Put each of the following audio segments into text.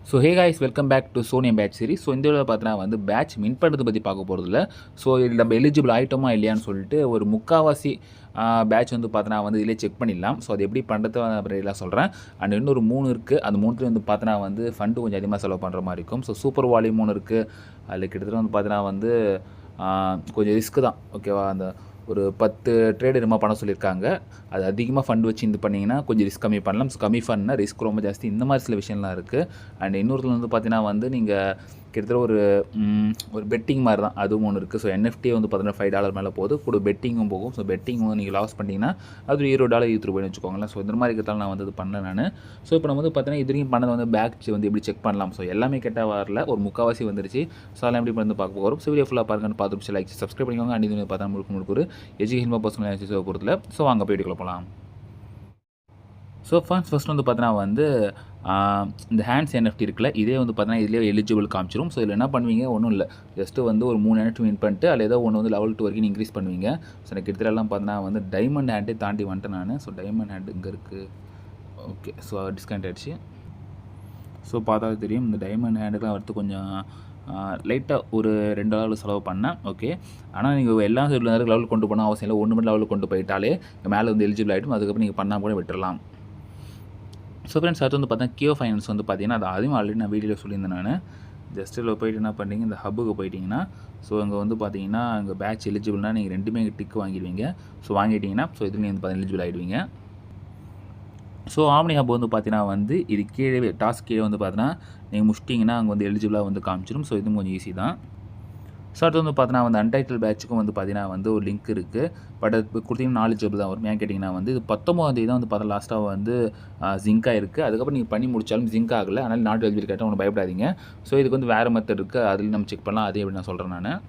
So hey guys welcome back to சோனியம் patch series. So இந்த வீடியோவில் பார்த்தீங்கன்னா வந்து பேட்ச் மின் பண்ணுறது பற்றி பார்க்க போகிறதில்ல. ஸோ இது நம்ம எலிஜிபிள் ஆகிட்டோமா இல்லையான்னு சொல்லிட்டு ஒரு முக்கால்வாசி பேட்ச் வந்து பார்த்தீங்கன்னா வந்து இதிலே செக் பண்ணிடலாம். ஸோ அது எப்படி பண்ணுறது அப்படிலாம் சொல்கிறேன். அண்ட் இன்னொரு 3 இருக்குது. அந்த 3 வந்து பார்த்தீங்கன்னா வந்து ஃபண்டு கொஞ்சம் அதிகமாக செலவு பண்ணுற மாதிரி இருக்கும். ஸோ சூப்பர் வால்யூம் 3 இருக்குது. அதில் கிட்டத்தட்ட வந்து பார்த்தீங்கன்னா வந்து கொஞ்சம் ரிஸ்க்கு தான். ஓகேவா, அந்த ஒரு 10 ட்ரேட் என்னமோ பண்ண சொல்லியிருக்காங்க. அது அதிகமாக ஃபண்ட் வச்சு இது பண்ணிங்கன்னா கொஞ்சம் ரிஸ்க் கம்மி பண்ணலாம். ஸோ கம்மி ஃபண்ட்னா ரிஸ்க் ரொம்ப ஜாஸ்தி. இந்த மாதிரி சில விஷயம்லாம் இருக்குது. அண்ட் இன்னொருத்தில் வந்து பார்த்தீங்கன்னா வந்து நீங்கள் கிட்டத்தட்ட ஒரு பெட்டிங் மாதிரி தான் அதுவும் ஒன்று இருக்குது. ஸோ என்எஃப்டி வந்து பார்த்தீங்கன்னா $5 மேலே போகுது, கூட பெட்டிங்கும் போகும். ஸோ பெட்டிங் வந்து நீங்கள் லாஸ் பண்ணிங்கன்னா அது $20 $20 வச்சுக்கோங்களேன். ஸோ இந்த மாதிரி இருக்கிறதால நான் வந்து இது பண்ணல நான். ஸோ இப்போ நம்ம வந்து பார்த்தீங்கன்னா இது வரைக்கும் பண்ணது வந்து பேட்ச் வந்து எப்படி செக் பண்ணலாம். ஸோ எல்லாமே கெட்டால் வரல, ஒரு முக்கால்வாசி வந்துருச்சு. ஸோ அதெல்லாம் எப்படி வந்து பார்க்க போகிறோம். ஸோ வீடியோ ஃபுல்லாக பாருங்கன்னு பார்த்து லைக் சப்ஸ்கிரைப் பண்ணிக்கோங்க. அண்ட் இது பார்த்தா முழுக்க ஒரு எஜுகேஷன் பர்சனல் அனாலிசிஸ் பொறுத்தல. ஸோ வாங்க போய் வீடியோக்குள்ள போகலாம். ஸோ ஃபர்ஸ்ட் வந்து பார்த்தீங்கன்னா வந்து இந்த ஹேண்ட்ஸ் என்எஃப்டி இருக்குல்ல, இதே வந்து பார்த்தீங்கன்னா இதிலே எலிஜிபிள் காமிச்சிடும். ஸோ இதில் என்ன பண்ணுவீங்க, ஒன்றும் இல்லை, ஜஸ்ட்டு வந்து ஒரு 3 NFT வின் பண்ணிட்டு அதில் ஏதோ ஒன்று வந்து லெவல் 2 வரைக்கும் இன்க்ரீஸ் பண்ணுவீங்க. ஸோ எனக்கு கிட்டத்தட்டலாம் பார்த்தீங்கன்னா வந்து டைமண்ட் ஹேண்டே தாண்டி வந்துட்டேன் நான். ஸோ டைமண்ட் ஹேண்ட் இங்கே இருக்குது. ஓகே, ஸோ டிஸ்கவுண்ட் ஆகிடுச்சு. ஸோ பார்த்தா தெரியும், இந்த டைமண்ட் ஹேண்டுக்கெலாம் வரது கொஞ்சம் லைட்டாக ஒரு $2 செலவு பண்ணேன். ஓகே, ஆனால் நீங்கள் எல்லாம் லெவல் கொண்டு போனால் அவசியம் இல்லை. ஒன்று மட்டும் லெவலுக்கு கொண்டு போயிட்டாலே மேலே வந்து எலிஜிபிள் ஆகிடும். அதுக்கப்புறம் நீங்கள் பண்ணால் கூட விட்டுடலாம். ஸோ ஃப்ரெண்ட்ஸ், அடுத்து வந்து பார்த்தா கியோ ஃபைனான்ஸ் வந்து பார்த்தீங்கன்னா அது அதுவும் ஆல்ரெடி நான் வீடியோவில் சொல்லியிருந்தேன் நான். ஜஸ்ட் இதில் போய்ட்டு என்ன பண்ணுறீங்க, இந்த ஹப்புக்கு போயிட்டிங்கன்னா ஸோ இங்கே வந்து பார்த்தீங்கன்னா இங்கே பேட்ச் எலிஜிபிள்னால் நீங்கள் 2மே டிக் வாங்கிடுவீங்க. ஸோ வாங்கிட்டீங்கன்னா ஸோ இதுலேயும் வந்து பார்த்தீங்கன்னா எலிஜிபிள் ஆகிடுவீங்க. ஸோ ஆம்னி ஹப் வந்து பார்த்தீங்கன்னா வந்து இது கீழே டாஸ்க் கீழே வந்து பார்த்தீங்கன்னா நீங்கள் முடிச்சிட்டிங்கன்னா அங்கே வந்து எலிஜிபிளாக வந்து காமிச்சிடும். ஸோ இதுவும் கொஞ்சம் ஈஸி தான். ஸோ அடுத்து வந்து பார்த்தீங்கன்னா வந்து அன்டைட்டில் பேட்சுக்கும் வந்து பார்த்தீங்கன்னா வந்து ஒரு லிங்க் இருக்குது. பட் அது கொடுத்தீங்கன்னா நாலேஜபிள் தான் வரும். ஏன் கேட்டிங்கன்னா வந்து இது 19ஆம் தேதி தான் வந்து பார்த்தா லாஸ்ட்டாக வந்து ஜிங்காக இருக்குது. அதுக்கப்புறம் நீங்கள் பண்ணி முடிச்சாலும் ஜிங்க் ஆகலை, அதனால் நாட் எலிஜிபிள் கேட்டால் ஒன்றும் பயப்படாதீங்க. ஸோ இதுக்கு வந்து வேறு மெத்தட் இருக்குது, அதில் நம்ம செக் பண்ணலாம். அதே எப்படி நான் சொல்கிறேன் நான்.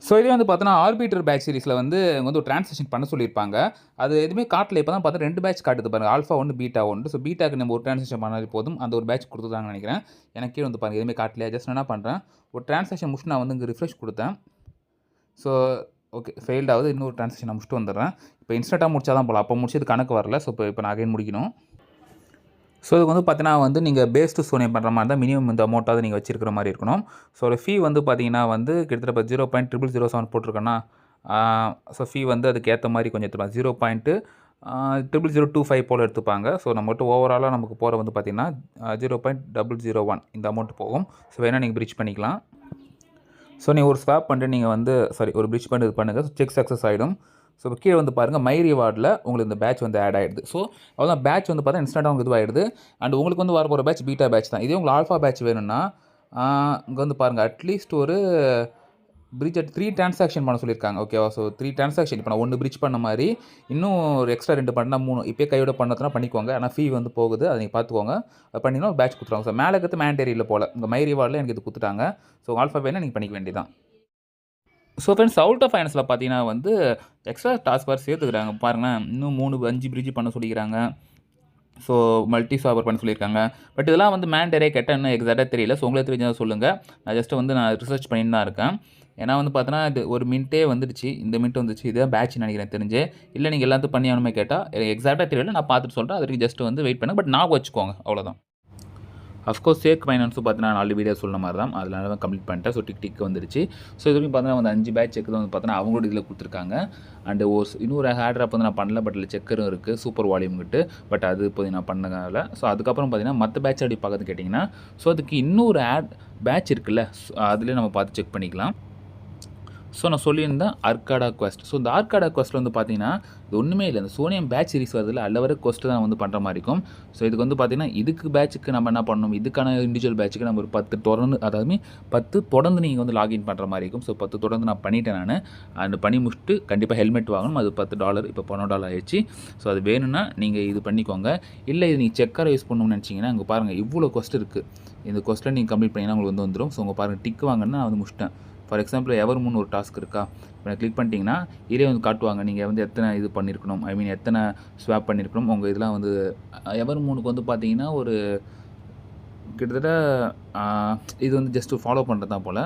ஸோ இதே வந்து பார்த்தோன்னா ஆர்பிட்டர் பேட்ச் சீரிஸில் வந்து இவங்க வந்து ஒரு ட்ரான்ஸ்லேஷன் பண்ண சொல்லியிருப்பாங்க. அது எதுவுமே காட்டல. இப்போ தான் பார்த்தா 2 பேட்ச் காட்டுது பாருங்கள், ஆல்ஃபா 1 பீட்டா 1. ஸோ பீட்டாக்கு நம்ம ஒரு ட்ரான்ஸ்லேஷன் பண்ணாலே போதும், அந்த ஒரு பேட்ச் கொடுத்துதாங்கன்னு நினைக்கிறேன். எனக்கே வந்து பாருங்கள் எதுவுமே காட்டலையா. ஜஸ்ட் என்ன பண்ணுறேன், ஒரு ட்ரான்ஸ்லேஷன் முடிச்சு நான் வந்து இங்கே ரிஃப்ரெஷ் கொடுத்தேன். ஸோ ஓகே, ஃபெயில்ட் ஆகுது. இன்னொரு ட்ரான்ஸ்லேஷன் நான் முடிச்சுட்டு வந்துடுறேன். இப்போ இன்ஸ்டண்ட்டாக முடிச்சா தான் போகலாம். அப்போ முடிச்சது கணக்கு வரல. ஸோ இப்போ நான் அகைன் முடிக்கணும். ஸோ இதுக்கு வந்து பார்த்தீங்கன்னா வந்து நீங்கள் பேஸ்டு சோனியம் பண்ணுற மாதிரி தான் மினிமம் இந்த அமௌண்ட்டாவது நீங்கள் வச்சிருக்கிற மாதிரி இருக்கணும். ஸோ ஒரு ஃபீ வந்து பார்த்தீங்கன்னா வந்து கிட்டத்தட்ட இப்போ 0.0007 போட்டிருக்கேன்னா, ஸோ ஃபீ வந்து அதுக்கு ஏற்ற மாதிரி கொஞ்சம் எடுத்துப்பாங்க. 0.0025 போல் எடுத்துப்பாங்க. ஸோ நம்மகிட்ட ஓவராலாக நமக்கு போகிற வந்து பார்த்தீங்கன்னா 0.001 இந்த அமௌண்ட் போகும். ஸோ வேணால் நீங்கள் பிரிட்ஜ் பண்ணிக்கலாம். ஸோ நீங்கள் ஒரு ஸ்வாப் பண்ணிட்டு நீங்கள் வந்து ஒரு பிரிட்ஜ் பண்ணி இது பண்ணுங்கள். செக் சக்ஸஸ் ஆகிடும். ஸோ இப்போ கீழே வந்து பாருங்கள், மை ரிவார்டில் உங்களுக்கு இந்த பேட்ச் வந்து ஆட் ஆகிடுது. ஸோ அவ்வளோதான், பேட்ச் வந்து பார்த்தா இன்ஸ்டன்ட்டாக உங்களுக்கு இதுவாகிடுது. அண்ட் உங்களுக்கு வந்து வர போகிற பேட்ச் பீட்டா பேட்ச் தான். இதே உங்களுக்கு ஆல்ஃபா பேட்ச் வேணும்னா இங்கே வந்து பாருங்கள், அட்லீஸ்ட் ஒரு பிரிட்ஜ் 3 டிரான்சாக்ஷன் பண்ண சொல்லியிருக்காங்க. ஓகேவா, ஸோ 3 டிரான்சாக்ஷன். இப்போ நான் 1 பிரிட்ஜ் பண்ண மாதிரி இன்னும் ஒரு எக்ஸ்ட்ரா 2 பண்ணால் 3. இப்போ கையோட பண்ணதுனா பண்ணிக்கோங்க. ஆனால் ஃபீ வந்து போகுது, அதை நீங்கள் பார்த்துக்கோங்க. அது பண்ணிங்கன்னா ஒரு பேட்ச் கொடுத்துருவாங்க. ஸோ மேலே இருக்கிறது மேண்டேரியில் போல், இங்கே மை ரிவார்டில் எனக்கு இது கொடுத்துட்டாங்க. ஸோ ஆல்ஃபா வேணால் நீங்கள் பண்ணிக்க வேண்டியதான். ஸோ ஃப்ரெண்ட்ஸ், அவுட் ஆஃப் ஃபைனான்ஸில் பார்த்தீங்கன்னா வந்து எக்ஸ்ட்ரா டாஸ்க் வேறு சேர்த்துக்கிறாங்க பாருங்களேன். இன்னும் 5 பிரிட்ஜ் பண்ண சொல்லிக்கிறாங்க. ஸோ மல்டி ஸ்வாப்பர் பண்ண சொல்லியிருக்காங்க. பட் இதெல்லாம் வந்து மேண்டரே கெட்டன்னு எக்ஸாக்டாக தெரியல. ஸோ உங்களுக்கு தெரிஞ்சால் சொல்லுங்கள். நான் ஜஸ்ட்டு வந்து நான் ரிசர்ச் பண்ணிட்டு தான் இருக்கேன். ஏன்னா வந்து பார்த்தோன்னா இது ஒரு மின்ட்டே வந்துடுச்சு, இந்த மின்ட் வந்துச்சு. இதுதான் பேட்ச் நினைக்கிறேன் தெரிஞ்சு. இல்லை நீங்கள் எல்லாத்தையும் பண்ணி ஆகணுமே கேட்டால் எக்ஸாக்டாக தெரியல, நான் பார்த்துட்டு சொல்கிறேன். அதுக்கு ஜஸ்ட்டு வந்து வெயிட் பண்ணுங்கள். பட் நான் வச்சுக்கோங்க, அவ்வளோதான். அஃப்கோர்ஸ் சேக் ஃபைனான்ஸும் பார்த்தீங்கன்னா நான் ஆல்ரெடி வீடியோ சொன்ன மாதிரி தான், அதனால தான் கம்ப்ளீட் பண்ணிட்டேன். ஸோ டிக் வந்துருச்சு. ஸோ இது வரைக்கும் பார்த்தீங்கன்னா வந்து 5 பேட்ச் செக் வந்து பார்த்தீங்கன்னா அவங்களோட இதில் கொடுத்துருக்காங்க. அண்டு இன்னொரு ஹேட் ட்ராப் வந்து நான் பண்ணல, பட் இல்லை செக்கரும் இருக்குது சூப்பர் வால்யூம்கிட்டு. பட் அது இப்போ நான் பண்ணதால. ஸோ அதுக்கப்புறம் பார்த்தீங்கன்னா மற்ற பேட்ச் அப்படி பார்க்கறது கேட்டிங்கன்னா, ஸோ அதுக்கு இன்னொரு பேட்ச் இருக்குல்ல, அதுலேயே நம்ம பார்த்து செக் பண்ணிக்கலாம். ஸோ நான் சொல்லியிருந்தேன் ஆர்காடா குவெஸ்ட். ஸோ இந்த ஆர்காடா குவெஸ்ட்டில் வந்து பார்த்தீங்கன்னா இது ஒன்றுமே இல்லை, இந்த சோனியம் பேட்ச் சீரிஸ் வருதில்ல, அதில் வர குவெஸ்ட்டு தான் வந்து பண்ணுற மாதிரி இருக்கும். ஸோ இதுக்கு வந்து பார்த்தீங்கன்னா இதுக்கு பேட்சுக்கு நம்ம என்ன பண்ணணும், இதுக்கான இண்டிவிஜுவல் பேட்சுக்கு நம்ம ஒரு 10 தொடர்ந்து, அதாவது 10 தொடர்ந்து நீங்கள் வந்து லாகின் பண்ணுற மாதிரி இருக்கும். ஸோ 10 தொடர்ந்து நான் பண்ணிட்டேன் நான். அந்த பண்ணி முடிச்சுட்டு கண்டிப்பாக ஹெல்மெட் வாங்கணும். அது $10, இப்போ $12 ஆயிடுச்சு. ஸோ அது வேணும்னா நீங்கள் இது பண்ணிக்கோங்க. இல்லை இது நீங்கள் செக்கரை யூஸ் பண்ணணும்னு நினச்சிங்கன்னா அங்கே பாருங்கள் இவ்வளோ குவெஸ்ட் இருக்குது. இந்த குவெஸ்ட்டில் நீங்கள் கம்ப்ளீட் பண்ணிங்கன்னா உங்களுக்கு வந்து வந்துடும். ஸோ உங்கள் பாருங்கள் டிக் வாங்கன்னா நான் வந்து முடிச்சிட்டேன். ஃபார் எக்ஸாம்பிள் எவர்3 ஒரு டாஸ்க் இருக்கா, இப்போ நான் கிளிக் பண்ணிட்டீங்கன்னா இதே வந்து காட்டுவாங்க நீங்கள் வந்து எத்தனை இது பண்ணியிருக்கணும், ஐ மீன் எத்தனை ஸ்வாப் பண்ணியிருக்கணும். உங்கள் இதெல்லாம் வந்து எவர்3க்கு வந்து பார்த்தீங்கன்னா ஒரு கிட்டத்தட்ட இது வந்து ஜஸ்ட்டு ஃபாலோ பண்ணுறது தான் போல்.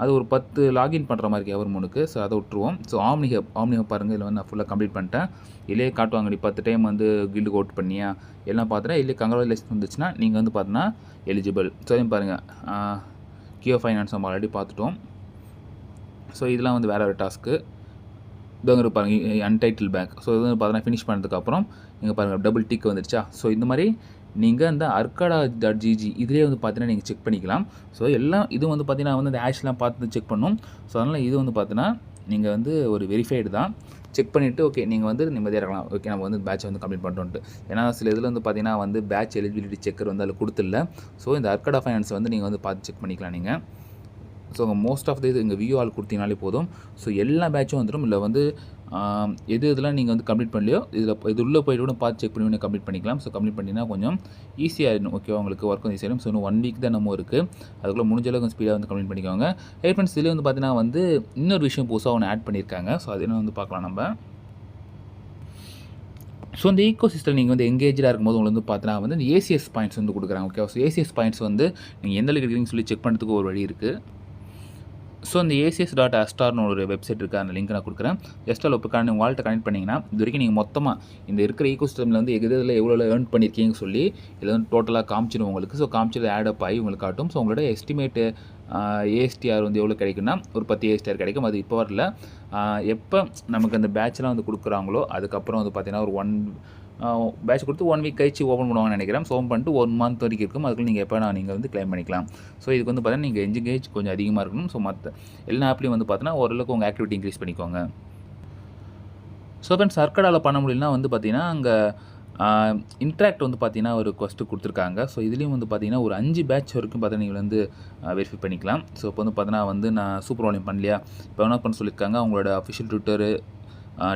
அது ஒரு 10 லாகின் பண்ணுற மாதிரி இருக்கு எவர்மோனுக்கு. ஸோ அதை விட்டுருவோம். ஸோ ஆம்னி ஹப் பாருங்கள். இதில் வந்து நான் ஃபுல்லாக கம்ப்ளீட் பண்ணிட்டேன். இதிலே காட்டுவாங்க நீ 10 டைம் வந்து கில்டுக்கு ஓட் பண்ணியா எல்லாம் பார்த்துட்டா இல்லை கங்க்ராச்சுலேஷன் வந்துச்சுன்னா நீங்கள் வந்து பார்த்தீங்கன்னா எலிஜிபிள். ஸோ அதையும் பாருங்கள். கியோ ஃபைனான்ஸ் நம்ம ஆல்ரெடி பார்த்துட்டோம். ஸோ இதெல்லாம் வந்து வேறு ஒரு டாஸ்க்கு. இதோங்க பாருங்கள் அன்டைட்டில் பேங்க். ஸோ இது வந்து பார்த்தீங்கன்னா ஃபினிஷ் பண்ணதுக்கப்புறம் நீங்கள் பாருங்கள் டபுள் டிக் வந்துடுச்சா. ஸோ இந்த மாதிரி நீங்கள் அந்த arcada.gg இதிலே வந்து பார்த்தீங்கன்னா நீங்கள் செக் பண்ணிக்கலாம். ஸோ எல்லாம் இது வந்து பார்த்தீங்கன்னா வந்து அந்த ஆஷ்லாம் பார்த்து செக் பண்ணும். ஸோ அதனால் இது வந்து பார்த்தீங்கன்னா நீங்கள் வந்து ஒரு வெரிஃபைடு தான். செக் பண்ணிவிட்டு ஓகே நீங்கள் வந்து நிம்மதியாக இருக்கலாம். ஓகே நம்ம வந்து பேட்ச் வந்து கம்ப்ளீட் பண்ணிட்டோன்ட்டு. ஏன்னா சில இதில் வந்து பார்த்தீங்கன்னா வந்து பேட்ச் எலிஜிபிலிட்டி செக்கர் வந்து அதில் கொடுத்துடல. ஸோ இந்த Arcada ஃபைனான்ஸ் வந்து நீங்கள் வந்து பார்த்து செக் பண்ணிக்கலாம் நீங்கள். ஸோ மோஸ்ட் ஆஃப் த இது இங்கே வியூ ஆல் கொடுத்தீங்கனாலே போதும். ஸோ எல்லா பேட்சும் வந்துடும். இல்லை வந்து இதெல்லாம் நீங்கள் வந்து கம்ப்ளீட் பண்ணலையோ இது உள்ளே போய்ட்டு கூட பார்த்து செக் பண்ணி கம்ப்ளீட் பண்ணிக்கலாம். ஸோ கம்ப்ளீட் பண்ணிங்கன்னா கொஞ்சம் ஈஸியாக இருக்கும். ஓகே உங்களுக்கு ஒர்க் வந்து ஈஸியாக. ஸோ இன்னும் 1 வீக் தான் நம்ம இருக்குது. அதுக்குள்ளே முடிஞ்ச அளவுக்கு கொஞ்சம் ஸ்பீடாக வந்து கம்ப்ளீட் பண்ணிக்கோங்க. ஃப்ரெண்ட்ஸ் இதில் வந்து பார்த்தீங்கன்னா வந்து இன்னொரு விஷயம் புதுசாக ஒன்று ஆட் பண்ணியிருக்காங்க. ஸோ அது என்ன வந்து பார்க்கலாம் நம்ம. ஸோ இந்த ஈக்கோ சிஸ்டம் நீங்கள் வந்து எங்கேஜாக இருக்கும்போது உங்களுக்கு வந்து பார்த்தீங்கன்னா வந்து ஏசிஎஸ் பாயிண்ட்ஸ் வந்து கொடுக்குறாங்க. ஓகே ஸோ ஏசிஎஸ் பாயிண்ட்ஸ் வந்து நீங்கள் எந்த அளவுக்கு இருக்கீங்கன்னு சொல்லி செக் பண்ணுறதுக்கு ஒரு வழி இருக்குது. ஸோ அந்த acs.astar ஒரு வெப்சைட் இருக்குது. அந்த லிங்க் நான் கொடுக்குறேன். ஜஸ்ட் அதில் இப்போ உங்கள் வால்ட்டை கனெக்ட் பண்ணிங்கன்னா இது வரைக்கும் நீங்கள் மொத்தமாக இந்த இருக்கிற ஈக்கோ சிஸ்டமில் வந்து இதில் எவ்வளோ ஏர்ன் பண்ணியிருக்கீங்கன்னு சொல்லி இதில் வந்து டோட்டலாக காமிச்சிடும் உங்களுக்கு. ஸோ காமிச்சது ஆட் அப் ஆகி உங்களுக்கு காட்டும். ஸோ உங்களோட எஸ்டிமேட்டு ஏஎஸ்டிஆர் வந்து எவ்வளோ கிடைக்குன்னா ஒரு 10 ஏஎஸ்டிஆர் கிடைக்கும். அது இப்போ வரல. எப்போ நமக்கு அந்த பேட்ச்லாம் வந்து கொடுக்குறாங்களோ அதுக்கப்புறம் வந்து பார்த்தீங்கன்னா ஒரு பேட்ச் கொடுத்து 1 வீக் கழிச்சு ஓப்பன் பண்ணுவாங்கன்னு நினைக்கிறேன். ஸோ ஓப்பன் பண்ணிட்டு 1 மந்த் வரைக்கும் இருக்கும். அதுக்குள்ள நீங்கள் எப்போ நீங்கள் வந்து கிளைம் பண்ணிக்கலாம். ஸோ இதுக்கு வந்து பார்த்தீங்கன்னா நீங்கள் என்கேஜ் கொஞ்சம் அதிகமாக இருக்கணும். ஸோ மற்ற எல்லா ஆப்லேயும் வந்து பார்த்தீங்கன்னா ஓரளவுக்கு உங்கள் ஆக்டிவிட்டி இன்க்ரீஸ் பண்ணிக்கோங்க. ஸோ ஃப்ரெண்ட்ஸ் Arcadaவில் பண்ண முடியலனா வந்து பார்த்தீங்கன்னா அங்கே இன்ட்ராக்ட் வந்து பார்த்தீங்கன்னா ஒரு கொஸ்ட்டு கொடுத்துருக்காங்க. ஸோ இதுலேயும் வந்து பார்த்தீங்கன்னா ஒரு 5 பேட்ச் வரைக்கும் பார்த்தீங்கன்னா நீங்கள் வந்து வெரிஃபை பண்ணிக்கலாம். ஸோ இப்போ வந்து பார்த்தீங்கன்னா வந்து நான் சூப்பர் வால்யூம் பண்ணலையா இப்போ என்ன பண்ண சொல்லியிருக்காங்க. அவங்களோட அஃபிஷியல் ட்விட்டரு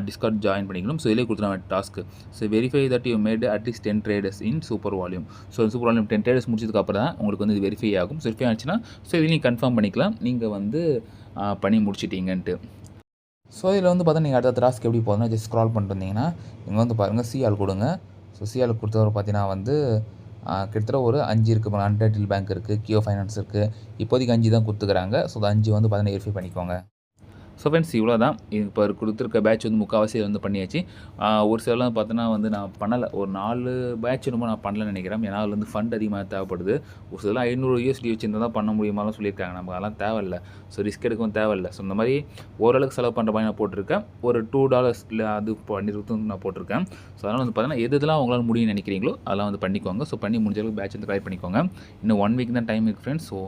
டிஸ்கார்ட் ஜாயின் பண்ணிக்கணும். ஸோ இதிலே கொடுத்துருவாங்க task. So verify that you made at least 10 traders in super volume. So super volume 10 traders முடிச்சதுக்கப்புறம் தான் உங்களுக்கு வந்து இது வெரிஃபை ஆகும். ஸோ வெரிஃபை ஆச்சுன்னா ஸோ இதில் நீங்கள் கன்ஃபார்ம் பண்ணிக்கலாம் நீங்கள் வந்து பண்ணி முடிச்சிட்டிங்கன்ட்டு. ஸோ இதில் வந்து பார்த்தா நீங்கள் அடுத்த டாஸ்க் எப்படி போகுதுன்னா ஜஸ்ட் ஸ்க்ரால் பண்ணிட்டு வந்தீங்கன்னா இங்கே வந்து பாருங்கள் சிஆல் கொடுங்க. ஸோ சிஆல் கொடுத்தவரை பார்த்தீங்கன்னா வந்து கிட்டத்தட்ட ஒரு 5 இருக்குது. அன்டைட்டில் பேங்க் இருக்குது, கியோ ஃபைனான்ஸ் இருக்குது. இப்போதைக்கு 5 தான் கொடுத்துக்கிறாங்க. ஸோ அந்த 5 வந்து பார்த்தீங்கன்னா வெரிஃபை பண்ணிக்கோங்க. ஸோ ஃப்ரெண்ட்ஸ் இவ்வளோ தான். இப்போ கொடுத்துருக்க பேட்ச் வந்து முக்கால்வாசி வந்து பண்ணியாச்சு. ஒரு சிலலாம் பார்த்தோன்னா வந்து நான் பண்ணலை. ஒரு 4 பேட்ச் என்னமோ நான் பண்ணலன்னு நினைக்கிறேன். ஏன்னா அதில் வந்து ஃபண்ட் அதிகமாக தேவைப்படுது. ஒரு சிலலாம் 500 USD வச்சுருந்தா தான் பண்ண முடியுமாலாம் சொல்லியிருக்காங்க. நமக்கு அதெல்லாம் தேவையில்லை. ஸோ ரிஸ்க் எடுக்கவும் தேவையில்லை. ஸோ இந்த மாதிரி ஓரளவுக்கு செலவு பண்ணுற மாதிரி நான் போட்டிருக்கேன். ஒரு $2 இல்லை அது பண்ணிருக்கும் நான் போட்டிருக்கேன். ஸோ அதனால் வந்து பார்த்தீங்கன்னா எதெல்லாம் உங்களால் முடியும்னு நினைக்கிறீங்களோ அதெல்லாம் வந்து பண்ணிக்கோங்க. ஸோ பண்ணி முடிஞ்ச அளவுக்கு பேட்ச் வந்து கலெக்ட் பண்ணிக்கோங்க. இன்னும் 1 வீக் தான் டைம் இருக்குது ஃப்ரெண்ட்ஸ். ஸோ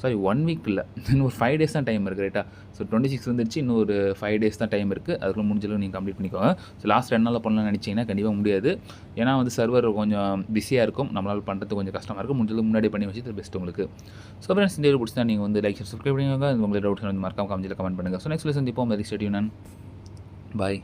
சாரி 1 வீக் இல்லை, இன்னும் ஒரு 5 டேஸ் தான் டைம் இருக்குது ரைட்டா. ஸோ 26 வந்துருச்சு. இன்னும் ஒரு 5 டேஸ் தான் டைம் இருக்குது. அதுக்குள்ள முடிஞ்சளவு நீங்கள் கம்ப்ளீட் பண்ணிக்கோங்க. ஸோ லாஸ்ட் 2 நாளில் பண்ணலாம்னு நினச்சிங்கன்னா கண்டிப்பாக முடியாது. ஏன்னா வந்து சர்வர் கொஞ்சம் பிஸியாக இருக்கும். நம்மளால் பண்ணுறது கொஞ்சம் கஷ்டமாக இருக்கும். முடிஞ்சளவு முன்னாடி பண்ணி வச்சு பெஸ்ட் உங்களுக்கு. ஸோ ஃப்ரெண்ட்ஸ் இந்த வீடியோ பிடிச்சா நீங்கள் வந்து லைக் சப்ஸ்கிரைப் பண்ணிக்கோங்க. உங்களோட டவுட்ஸ் வந்து மறக்காம கமெண்ட்டில் கமெண்ட் பண்ணுங்கள். ஸோ நெக்ஸ்ட் லெசன் இப்போ வெரி ஸ்டேடியூ நான் பாய்.